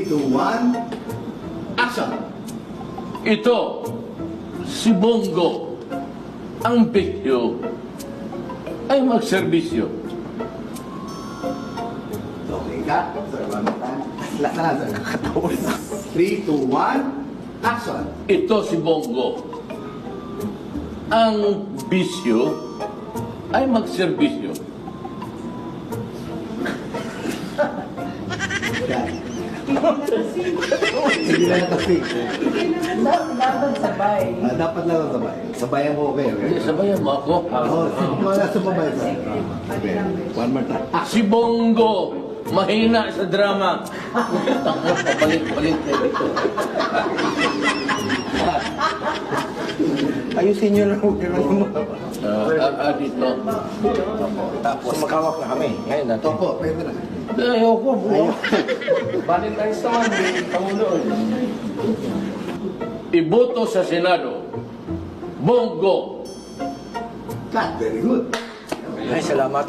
3, 2, 1, action! Ito, si Bongo, ang bisyo ay magserbisyo. Okay ka? Sir, one more time. Last na lang, sir. 3, 2, 1, action! Ito si Bongo, ang bisyo ay magserbisyo. Yan. Hindi na natapik. Dapat sabay. Dapat lang ang sabay. Sabayan mo, okay? Hindi, sabayan mo ako. Wala sumabay, sir. Okay. One more time. Si Bongo, mahina sa drama. Pabalik-balik na dito. Ayusin nyo lang huwag naman mo. Dito. Tapos makawak na kami. Ngayon na to. Opo, pwede na. Ayoko, buo. Valentine's naman, may pangulo. Iboto sa Senado, Bongo. Cut, very good. Ay, salamat.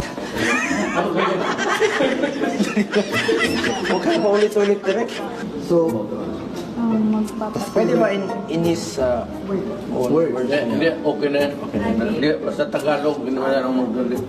Huwag kang maulit-ulit direct. So, Pwede ba in his own Word. words? Hindi, okay na yan. Hindi, basta Tagalog, ginawa na ng mga galit.